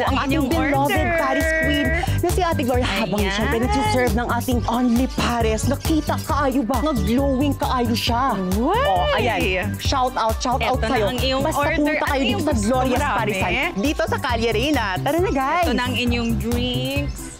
na ang ating beloved Paris Queen na si Ate Gloria habang siyempre nagsiserve ng ating only Paris. Nakita kaayo ba? Nag-glowing kaayo siya. What? Oh, ayan. Shout out sa'yo. Basta punta kayo dito sa Gloria's Parisan. Dito sa Calle Reina. Tara na, guys. Ito na ang inyong drinks.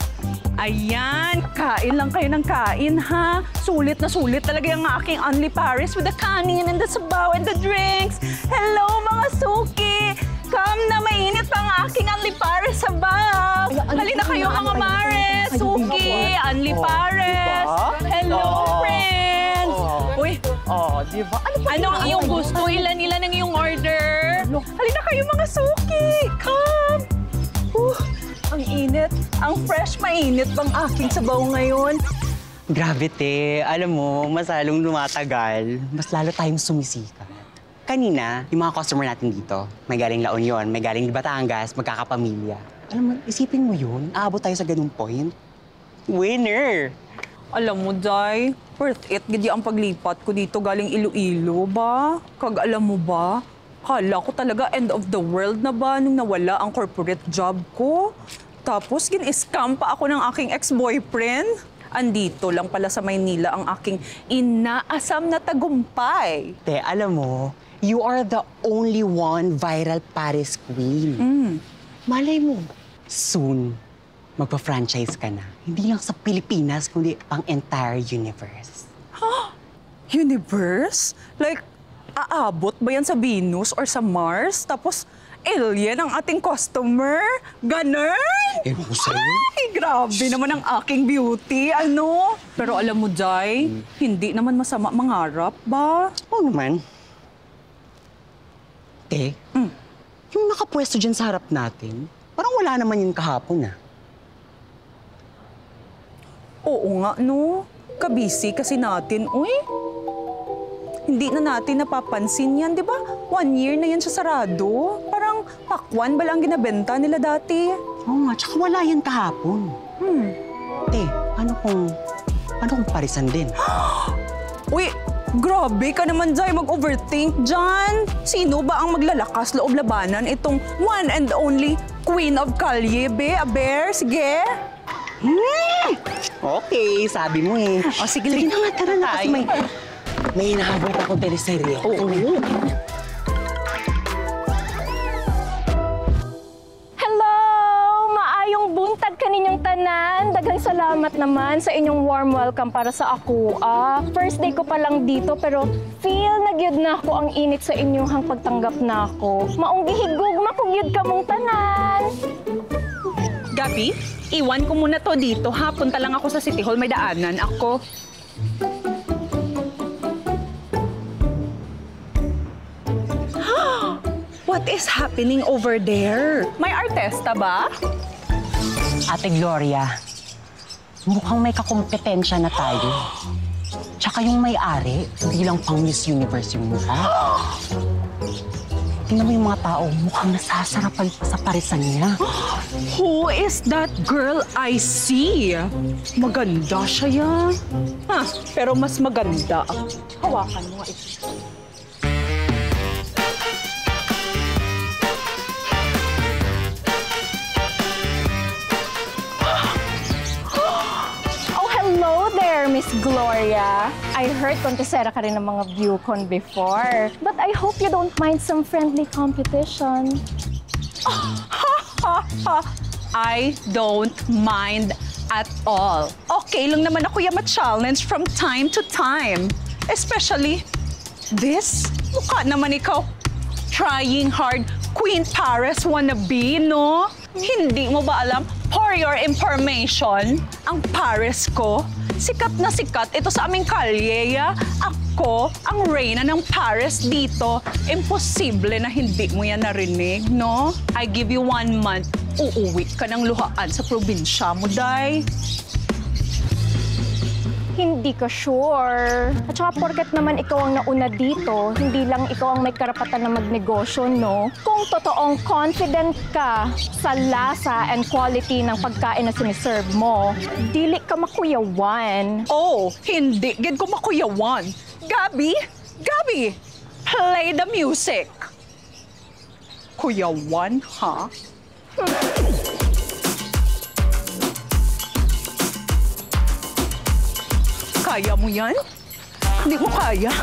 Ayan, kain lang kayo ng kain, ha? Sulit na sulit talaga yung aking only Paris with the kanin and the sabaw and the drinks. Hello, mga suki! Come na, mainit pa ang aking only Paris sabaw. Halina kayo, mga mares, suki, only Paris. Hello, friends! Uy, diba? Ano ang iyong gusto? Ilan-ilan ang iyong order? Halina kayo, mga suki! Come! Ang init. Ang fresh, mainit pang aking sabaw ngayon. Grabe, te. Alam mo, mas lalong lumatagal, mas lalo tayong sumisikat. Kanina, yung mga customer natin dito, may galing La Union, may galing Batangas, magkakapamilya. Alam mo, isipin mo yun, aabot tayo sa ganung point. Winner! Alam mo, Day, worth it. Gidi ang paglipat ko dito galing Iloilo ba? Kag alam mo ba? Kala ko talaga end of the world na ba nung nawala ang corporate job ko. Tapos gin-scam pa ako ng aking ex-boyfriend. Andito lang pala sa Maynila ang aking inaasam na tagumpay. Te, alam mo, you are the only one viral Paris Queen. Malay mo, soon, magpa-franchise ka na. Hindi lang sa Pilipinas, kundi ang entire universe. Huh? Universe? Like, aabot ba yan sa Venus or sa Mars? Tapos, alien ang ating customer? Ganun? Ewan ko sa'yo. Ay, grabe naman ang aking beauty, ano? Pero alam mo, Jai, hindi naman masama mangarap ba? Oo naman. Te, yung nakapwesto dyan sa harap natin, parang wala naman yun kahapon, ah. Oo nga, no? Kabisi kasi natin, uy. Hindi na natin napapansin yan, di ba? 1 year na yan siya sarado. Parang pakwan ba lang ginabenta nila dati? Oo nga, tsaka wala yan kahapon. Te, ano kung parisan din? Uy, grabe ka naman, Jai, mag-overthink dyan. Sino ba ang maglalakas loob labanan itong one and only Queen of Calle, be? Aber, sige. Okay, sabi mo eh. O, sige na nga, tara na kasi may hinahabol akong teleserye. Oo. Hello! Maayong buntag kaninyong tanan. Daghang salamat naman sa inyong warm welcome para sa ako. First day ko pa lang dito pero feel na gyud na ako ang init sa inyong pagtanggap na ako. Maong gihigog makugyud kamong tanan. Gabi, iwan ko muna to dito, ha? Punta lang ako sa City Hall, may daanan ako. What is happening over there? May artista ba? Ate Gloria, mukhang may kakompetensya na tayo. Tsaka yung may-ari, hindi lang pang Miss Universe yung mukha. Tingnan mo yung mga tao, mukhang nasasarapan pa sa parisan niya. Who is that girl I see? Maganda siya yan. Pero mas maganda. Hawakan mo ito. Miss Gloria, I heard kontesera ka rin ng mga ViewCon before. But I hope you don't mind some friendly competition. I don't mind at all. Okay lang naman ako yung ma-challenge from time to time. Especially this. Mukha naman ikaw trying hard Queen Paris wannabe, no? Hindi mo ba alam? For your information, ang Paris ko, sikat na sikat ito sa aming kalye. Ako, ang reyna ng Paris dito. Imposible na hindi mo yan narinig, no? I give you 1 month, uuwi ka ng luhaan sa probinsya mo, Day. Hindi ka sure. At saka porket naman ikaw ang nauna dito, hindi lang ikaw ang may karapatan na magnegosyo, no? Kung totoong confident ka sa lasa and quality ng pagkain na siniserve mo, dili ka makuyawan. Oh, hindi. Gid ko makuyawan. Gabi! Gabi! Play the music! Kuyawan, ha? Kaya mo yan? Hindi mo kaya.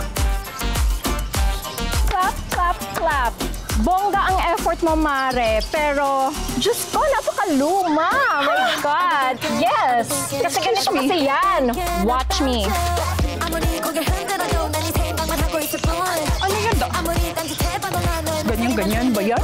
Clap, clap, clap. Bongga ang effort mo, Mare. Pero, Diyos ko, napakaluma. My God. Yes. Kasi ganito kasi yan. Watch me. Ano yan daw? Ganyan-ganyan ba yan?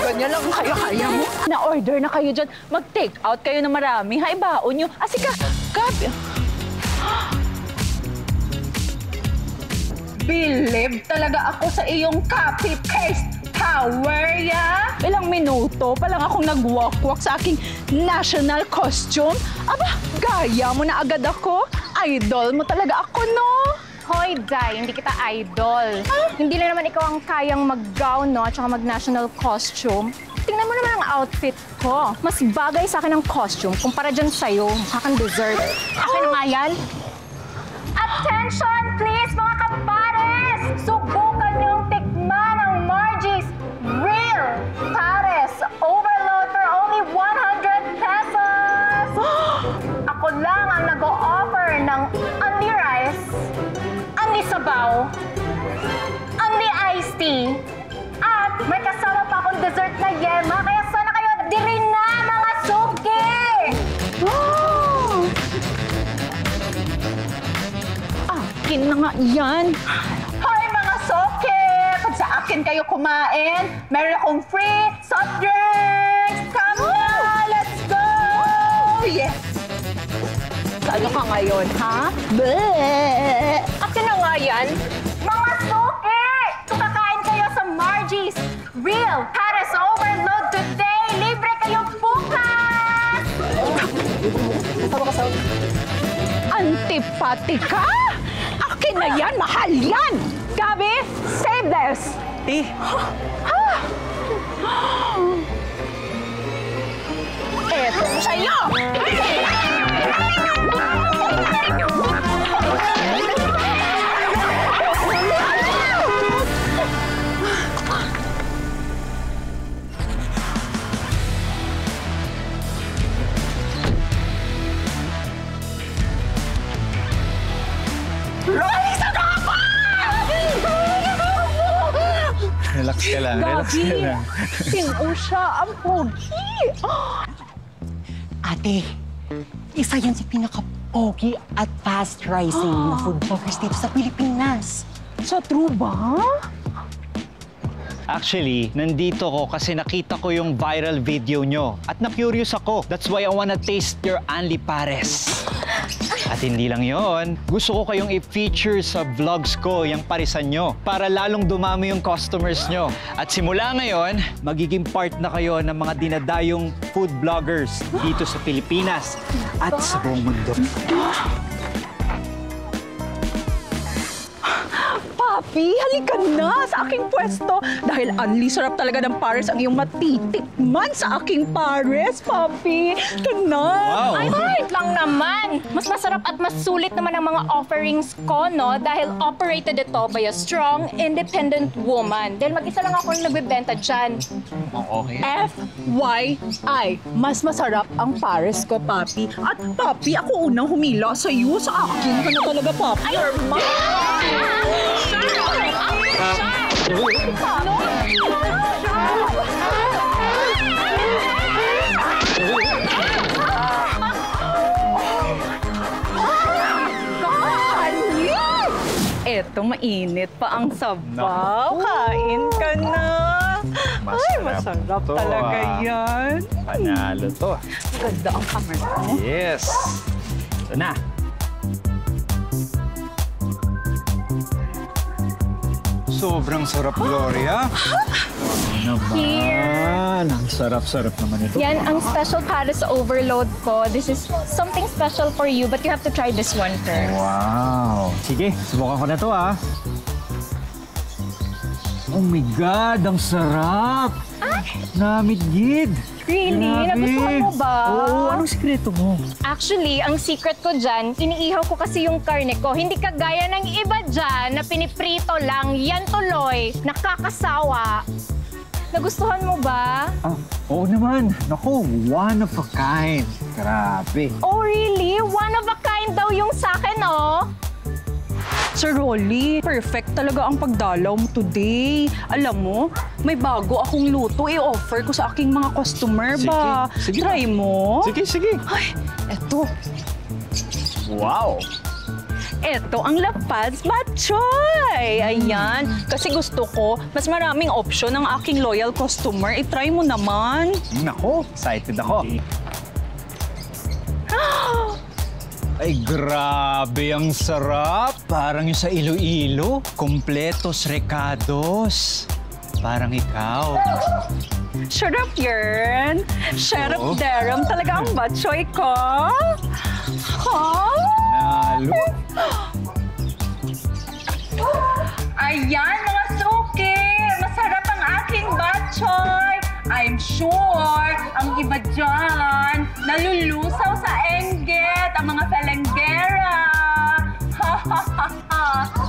Ganyan lang kaya mo? Na-order na kayo dyan. Mag-take out kayo na marami. Ha, ibaon nyo. Asika, gabi. Believe talaga ako sa iyong copy-paste power, ya? Ilang minuto pa lang akong nag-walk-walk sa aking national costume. Aba, gaya mo na agad ako. Idol mo talaga ako, no? Hoy, Day, hindi kita idol. Hindi lang naman ikaw ang kayang mag-gown, no? Tsaka mag-national costume. Tingnan mo naman ang outfit ko. Mas bagay sa akin ang costume kumpara dyan sa'yo. Kakang dessert. Akin na nga yan. Attention, please, mga kapares! Subukan niyong tikman ang Margie's Real Pares Overload for only 100 pesos! Ako lang ang nag-o-offer ng only rice, only sabaw, only iced tea, at may kasama pa akong dessert na yema, kaya sana kayo diri na, mga suki! Akin na nga yan. Hoy, mga soke! Pag sa akin kayo kumain, meron akong free soft drinks! Come on! Let's go! Yes! Saan ka ngayon, ha? Bleh! Akin na nga yan. Mga suki! Kakain kayo sa Margie's Real Pares Overload today! Libre kayo bukas! Antipati ka? Akin na yan! Mahal yan! Gabi, save this! Te, Eto sa'yo! Relax ka lang, relax ka Gabi, lang. sino siya? Ang pogi! ate, isa yan sa pinaka-pogi at fast-rising na food bloggers dito sa Pilipinas. Sa true ba? Actually, nandito ko kasi nakita ko yung viral video nyo at na-curious ako. That's why I wanna taste your Only Pares. At hindi lang yon, gusto ko kayong i-feature sa vlogs ko yung parisan nyo para lalong dumami yung customers nyo. At simula ngayon, magiging part na kayo ng mga dinadayong food bloggers dito sa Pilipinas at sa buong mundo. Papi, halika na sa aking pwesto. Dahil unli sarap talaga ng pares ang iyong matitikman sa aking pares, Papi. Ka na. Wow! Ay, wait lang naman. Mas masarap at mas sulit naman ang mga offerings ko, no? Dahil operated ito by a strong, independent woman. Dahil mag-isa lang ako na nagbebenta dyan. Okay. FYI, mas masarap ang pares ko, Papi. At Papi, ako unang humila sa iyo, sa akin. Ka na talaga, Papi. You're mine! Eto, mainit pa ang sabaw. Kain ka na. Ay, masarap to, talaga yan. Panalo to. Ganda ang kamar mo. Yes! Ito na. Sobrang sarap, Gloria. Naman. Ang sarap-sarap naman ito. Yan ang special Pares Overload ko. This is something special for you, but you have to try this one first. Wow. Sige, subukan ko na to, ah. Oh my God, ang sarap. Namidgid! Really? Nagustuhan mo ba? Oo, anong sikreto mo? Actually, ang secret ko dyan, iniihaw ko kasi yung karne ko. Hindi kagaya ng iba dyan na piniprito lang. Yan tuloy, nakakasawa. Nagustuhan mo ba? Ah, oo naman. Naku, one of a kind. Grabe. Oh, really? One of a kind daw yung sa akin, oh. Sir Rolly, perfect talaga ang pagdalaw mo today. Alam mo, may bago akong luto i-offer ko sa aking mga customer ba? Sige. Try mo? Sige. Ay, eto. Wow! Eto ang Lapads Batchoy! Ayan. Kasi gusto ko, mas maraming option ng aking loyal customer. I-try mo naman. Nako, excited ako. Ay, grabe, ang sarap. Parang yung sa Iloilo. Completos recados. Parang ikaw. Sarap yan. Sarap Oo. daram talaga ang batchoy ko. Huh? Nalo. Ayan, mga suki! Masarap ang aking batchoy! I'm sure ang iba dyan nalulusaw sa engget, ang mga felenggera.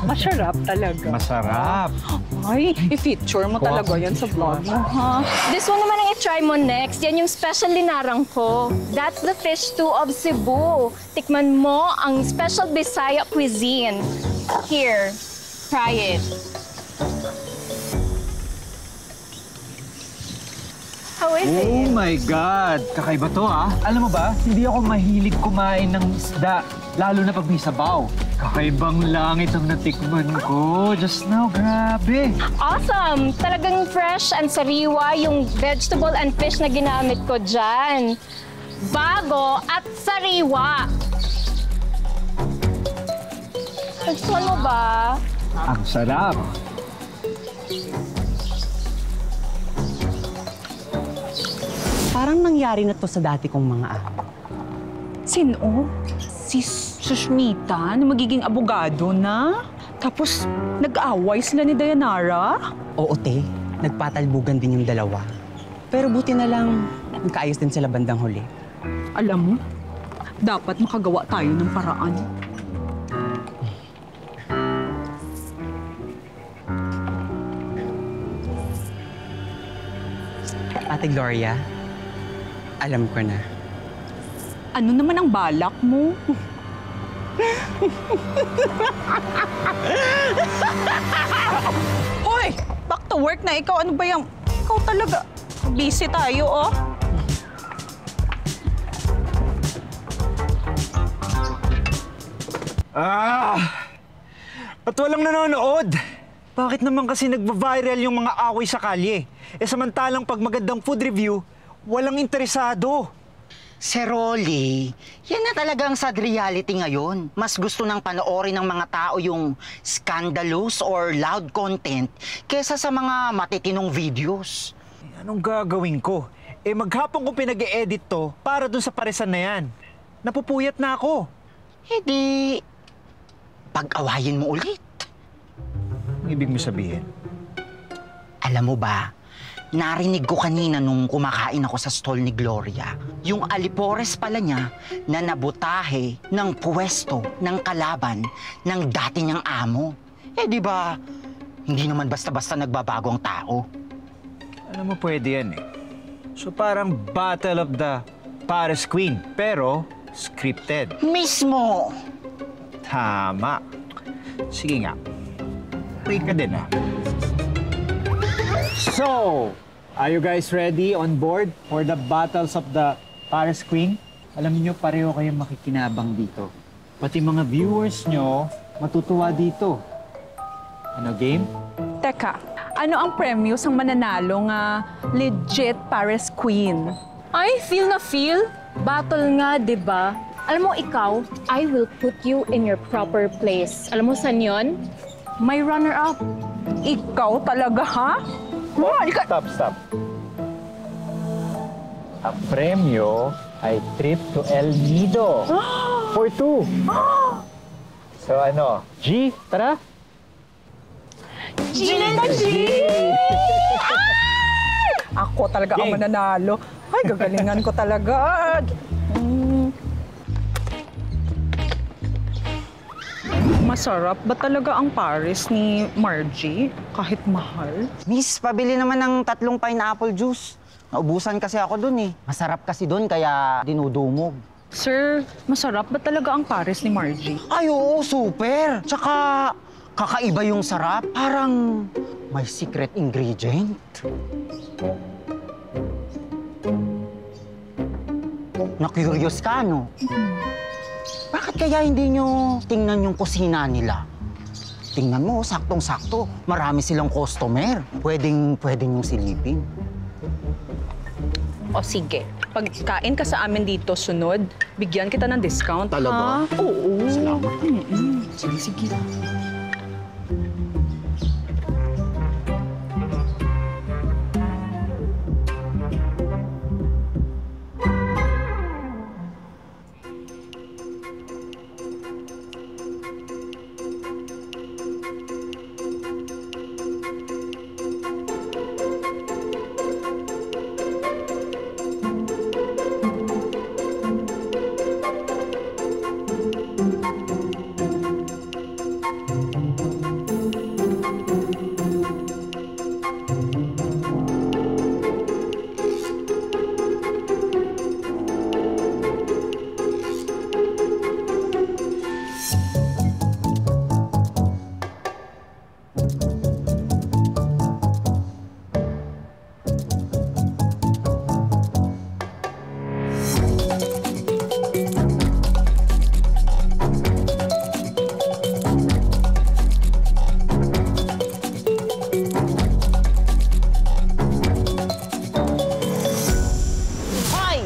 Masarap talaga. Masarap. Ay, i-feature mo talaga yan sa vlog mo, ha? This one naman ang i-try mo next. Yan yung special linarang ko. That's the fish stew of Cebu. Tikman mo ang special Bisaya cuisine. Here, try it. How is Oh it? my God! Kakaiba to ah. Alam mo ba, hindi ako mahilig kumain ng isda, lalo na pag may sabaw. Kakaibang langit ang natikman ko just now. Grabe! Awesome! Talagang fresh and sariwa yung vegetable and fish na ginamit ko dyan. Bago at sariwa. Gusto mo ba? Ang sarap! Parang nangyari na to sa dati kong mga amo. Sino? Si Sushmita na magiging abogado na? Tapos nag-away sila ni Dayanara? Oo, te. Nagpatalbugan din yung dalawa. Pero buti na lang, nagkaayos din sila bandang huli. Alam mo, dapat makagawa tayo ng paraan. Ate Gloria, alam ko na. Ano naman ang balak mo? Hoy! Back to work na ikaw. Ano ba yung... Ikaw talaga. Busy tayo, oh. Ba't walang nanonood? Bakit naman kasi nagva-viral yung mga away sa kalye? Samantalang pag magandang food review, walang interesado. Sir Rolly, yan na talaga ang sad reality ngayon. Mas gusto nang panoorin ng mga tao yung scandalous or loud content kesa sa mga matitinong videos. Anong gagawin ko? Maghapon kong pinag-e-edit to para dun sa paresan na yan. Napupuyat na ako. Di, pag-awayin mo ulit. Ang ibig mo sabihin? Alam mo ba, narinig ko kanina nung kumakain ako sa stall ni Gloria, yung alipores pala niya na nabutahe ng pwesto ng kalaban ng dati niyang amo. Di ba, hindi naman basta-basta nagbabago ang tao. Alam mo, pwede yan eh. So parang Battle of the Paris Queen, pero scripted. Mismo! Tama. Sige nga. Wait ka din ah. So, are you guys ready on board for the battles of the Paris Queen? Alam niyo, pareho kayong makikinabang dito. Pati mga viewers nyo, matutuwa dito. Ano, game? Teka, ano ang premyo sang mananalo nga legit Paris Queen? Ay, feel na feel. Battle nga, di ba? Alam mo, ikaw, I will put you in your proper place. Alam mo saan yun? My runner-up. Ikaw talaga, ha? Stop. Ang premyo ay trip to El Nido. For two. So ano, G, tara. G! Ako talaga ang mananalo. Ay, gagalingan ko talaga. Masarap ba talaga ang Paris ni Margie? Kahit mahal? Miss, pabili naman ng 3 pineapple juice. Naubusan kasi ako dun eh. Masarap kasi dun kaya dinudumog. Sir, masarap ba talaga ang Paris ni Margie? Ay, oo, super. Tsaka kakaiba yung sarap. Parang may secret ingredient. Na-curious ka, no? Bakit kaya hindi nyo tingnan yung kusina nila? Tingnan mo, saktong-sakto. Marami silang customer. Pwedeng yung silipin. O sige, pagkain ka sa amin dito sunod, bigyan kita ng discount. Talaga? Ha? Oo. Salamat. Sige.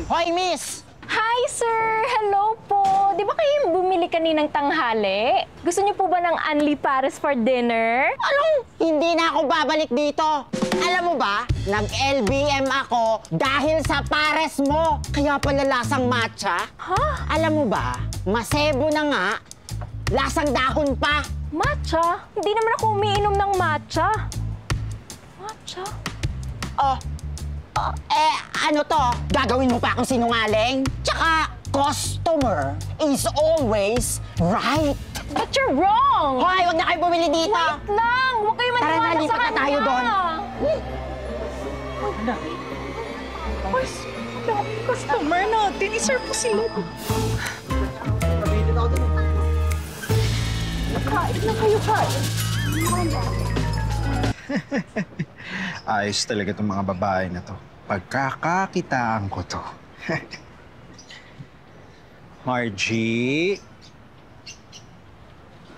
Hoy, miss! Hi, sir! Hello po! Di ba kayo yung bumili kaninang tanghali? Gusto niyo po ba ng Anli Pares for dinner? Anong hindi na ako babalik dito? Alam mo ba, nag-LBM ako dahil sa pares mo. Kaya pala lasang matcha. Ha? Alam mo ba, masebo na nga, lasang dahon pa. Matcha? Hindi naman ako umiinom ng matcha. Matcha? Ano to? Gagawin mo pa akong sinungaling? Tsaka, customer is always right. But you're wrong! Hoy, wag na kayo bumili dito. Wait lang! Huwag kayo Tara maniwala na, sa lipat na kanya! tayo doon. Customer natin, iserve po sila. Kain na kayo, kain. Ayos talaga itong mga babae na to. Pagkakakitaan ko to. Margie?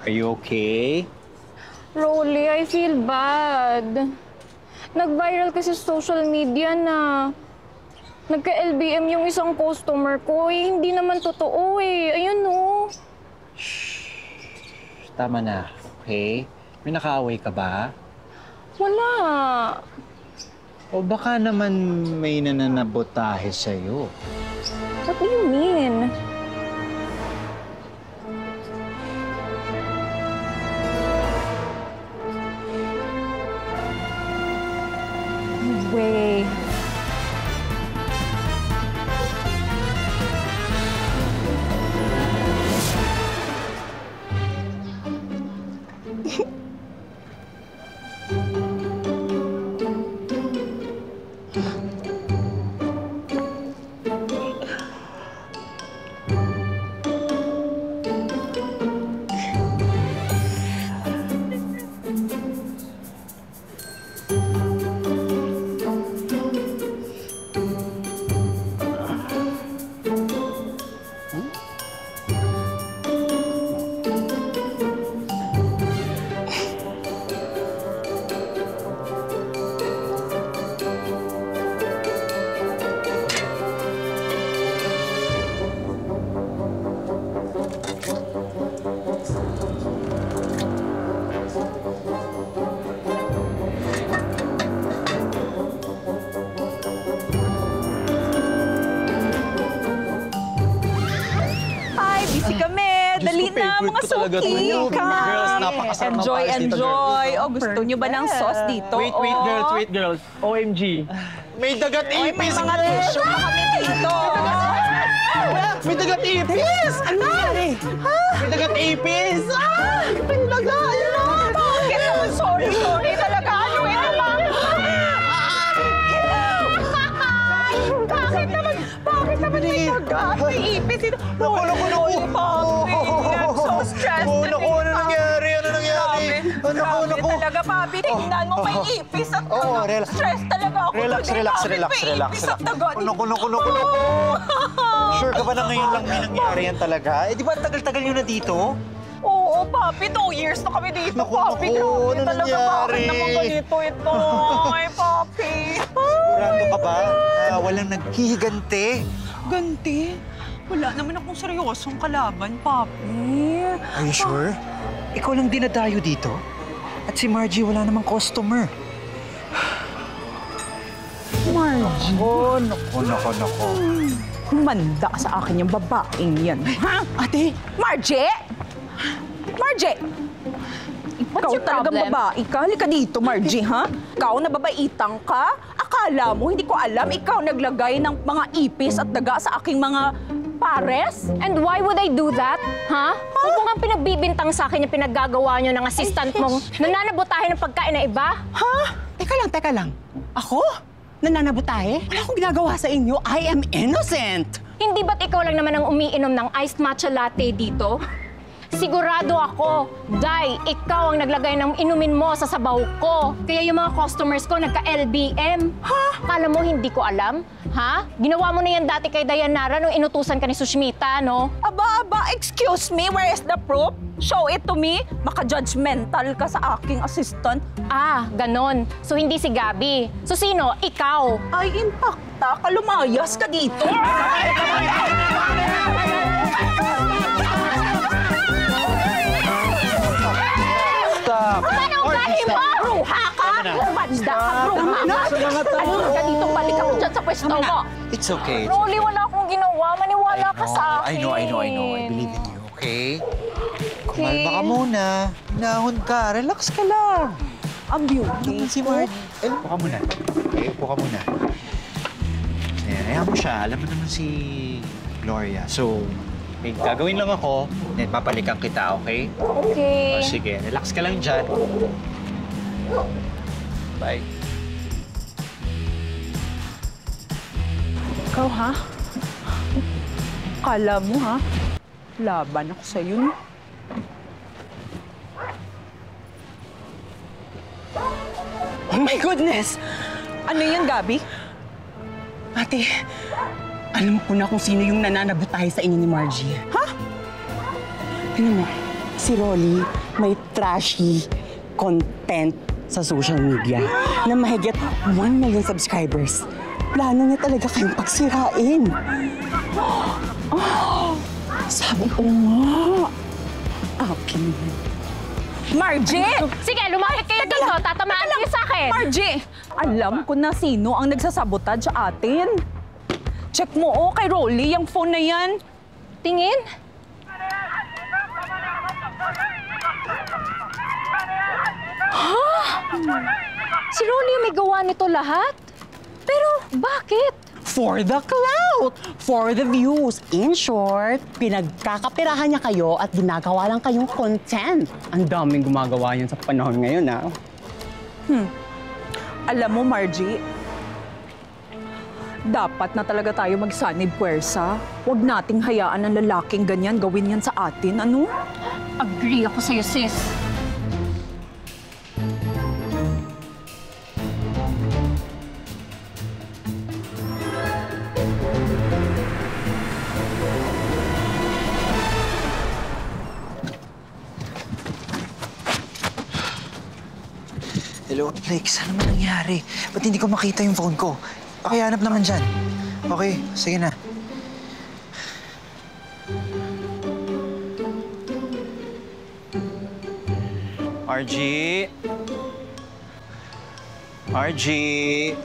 Are you okay? Rolly, I feel bad. Nag-viral kasi sa social media na nagka-LBM yung isang customer ko. Eh, hindi naman totoo eh. Ayun no. Tama na, okay? May nakaaway ka ba? Wala. O baka naman may nananabotahe sa'yo. What do you mean? No way. Busy kami. Dali na, mga suki. Girls, napakasarap ng Enjoy, pares dito, enjoy. O, gusto nyo ba ng sauce dito? Wait, girls. OMG. May dagat-ipis! May mga tissue pa kami dito. May dagat-ipis! Ano nangyari? May dagat-ipis! May dagat! Bakit naman? Sorry talaga. Ano ito, ma'am? Bakit naman may dagat? May ipis ito. Naku! Papi. I'm so stressed. Naku, ano nangyari? Ano nangyari? Grabe talaga, Papi. Tingnan mo, may ipis at Oo, relax. stress talaga ako. Relax. Bakit may ipis at dagat? Naku. Sure ka ba na ngayon lang may nangyari yan talaga? Eh, di ba ang tagal-tagal nyo na dito? Oo, Papi. 2 years na kami dito, Naku, Papi. ano Grabe talaga. nangyari? Bakit naman ganito ito? Ay, Papi. Sigurado ka ba na walang naghihigante? Ganti? Wala naman akong seryosong kalaban, Papi. Are you sure? Ikaw lang dinadayo dito? At si Margie wala namang customer. Margie. Nako. Humanda ka sa akin yung babaeng yan. Ha? Ate! Margie! Margie! Ikaw your talagang problem? babae ka. Halika dito, Margie, ha? Ikaw nababaitang ka? Akala mo, hindi ko alam, ikaw naglagay ng mga ipis at daga sa aking mga pares? And why would I do that? Ha? Huwag mo nga pinagbibintang sa akin yung pinaggagawa nyo ng assistant mong nananabotahe ng pagkain na iba. Ha? Teka lang. Ako? Nananabutahe? Wala akong ginagawa sa inyo. I am innocent! Hindi ba't ikaw lang naman ang umiinom ng iced matcha latte dito? Sigurado ako, Day, ikaw ang naglagay ng inumin mo sa sabaw ko. Kaya yung mga customers ko nagka-LBM. Ha? Kala mo hindi ko alam? Ha? Ginawa mo na yan dati kay Dayanara nung inutusan ka ni Sushmita, no? Aba, excuse me, where is the proof? Show it to me. Maka-judgmental ka sa aking assistant. Ah, ganon. So hindi si Gabi. So sino? Ikaw. Ay, impacta ka, lumayas ka dito. Stop! Ano ang gahi mo? Bruha ka! Banda ka, bruha ka! Ano ka dito? Balik ako dyan sa pwesto mo. It's okay. Rolly, wala akong ginawa. Maniwala ka sa I akin. know. I believe in you, okay? Kumalma ka muna. Hinahon ka. Relax ka lang. Ang beauty. Si Margie. Upo ka muna. Okay, upo ka muna. Ayan, ayaw mo siya. Alam mo naman si Gloria. So, may gagawin lang ako. Then, papalikan kita, okay? Okay. O, sige. Relax ka lang dyan. Bye. Ikaw, ha? Kala mo, ha? Laban ako sa'yo, no? Oh my goodness! Ano yan, Gabi? Ate, alam ko na kung sino yung nananabutahe sa inyo ni Margie. Ha? Tingnan mo, si Rolly may trashy content sa social media na mahigit 1 million subscribers. Plano niya talaga kayong pagsirain. Sabi ko nga. Akin. Margie! Sige, lumapit kayo dito. Tatamaan kayo sa akin. Margie! Alam ko na sino ang nagsasabotage sa atin. Check mo, kay Rolly, yung phone na yan. Tingin? Si Rolly yung may gawa nito lahat? Pero bakit? For the clout! For the views! In short, pinagkakapirahan niya kayo at ginagawa lang kayong content. Ang daming gumagawa yun sa panahon ngayon, ha? Alam mo, Margie, dapat na talaga tayo magsanib puwersa. Huwag nating hayaan ang lalaking ganyan gawin yan sa atin, ano? Agree ako sa'yo, sis. Hello, Alex. Ano naman nangyari? Ba't hindi ko makita yung phone ko? Pakihanap naman dyan. Okay, sige na. Margie? Margie?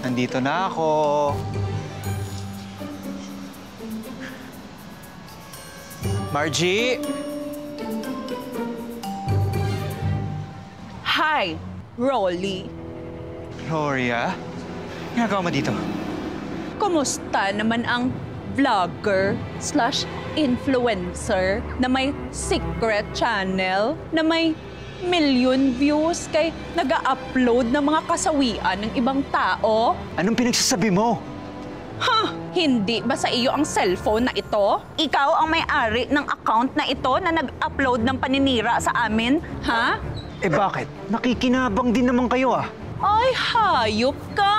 Nandito na ako. Margie? Hi, Rolly. Gloria? Ginagawa mo dito? Kumusta naman ang vlogger/influencer na may secret channel, na may million views kay nag-upload ng mga kasawian ng ibang tao? Anong pinagsasabi mo? Ha? Hindi ba sa iyo ang cellphone na ito? Ikaw ang may-ari ng account na ito na nag-upload ng paninira sa amin? Ha? Eh bakit? Nakikinabang din naman kayo ah. Ay, hayop ka!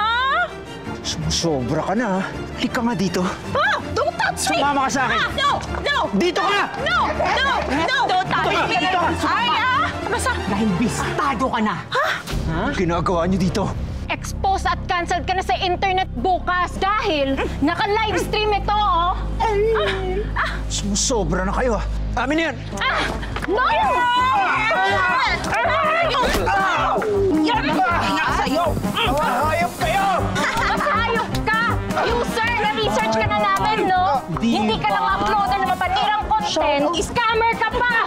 Ha? Sumusobra ka na ah. Halika nga dito. Ah! Don't touch me! Sumama ka sa akin! Ah, no! No! Dito ka! No! No! No! Don't touch me! Dito ka! Ay, ah! Basta! Dahil bistado ka na. Ginagawa niyo dito? Expose at cancelled ka na sa internet bukas dahil naka-livestream ito, oh. Sumusobra na kayo ah. Amin na yan! No! Yan! Inak sa'yo! Hayop kayo! Masayop ka! User, na-research ka na namin, no? Hindi ka lang uploader ng mapatirang content. Scammer ka pa!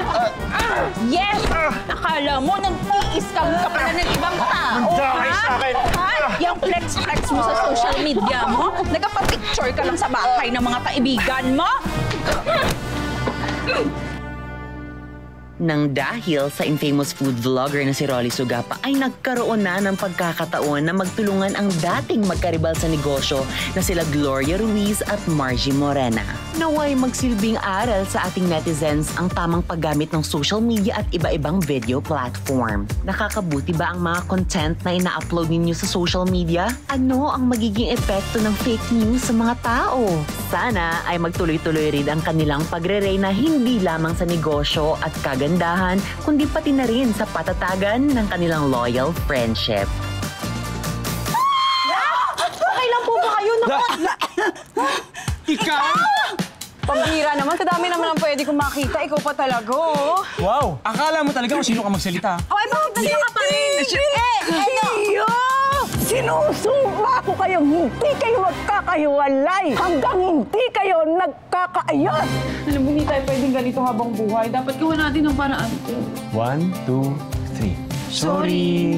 Yes! Akala mo nang i-scam ka pala ng ibang tao, Mandamay ha? sa akin! Ha? Yung flex-flex mo sa social media mo? Nagpa-picture ka lang sa bahay ng mga kaibigan mo? Nang dahil sa infamous food vlogger na si Rolly Sugapa ay nagkaroon na ng pagkakataon na magtulungan ang dating magkaribal sa negosyo na sila Gloria Ruiz at Margie Morena. Naway magsilbing aral sa ating netizens ang tamang paggamit ng social media at iba-ibang video platform. Nakakabuti ba ang mga content na ina-upload ninyo sa social media? Ano ang magiging epekto ng fake news sa mga tao? Sana ay magtuloy-tuloy rin ang kanilang pagre-reyna hindi lamang sa negosyo at kagandahan, kundi pati na rin sa patatagan ng kanilang loyal friendship. Okay lang po ba kayo? Ikaw! Pambira naman, kadami naman ang pwede kong makita. Ikaw pa talaga, oh. Wow! Akala mo talaga kung sino ka magsalita. Ay, bakit nandito ka pa rin? Iyo! Sinusumpa ko kayong hindi kayo magkakahiwalay hanggang hindi kayo nagkakaayos. Alam mo, hindi tayo pwedeng ganito habang buhay. Dapat gawa natin ng paraan. 1, 2, 3. Sorry!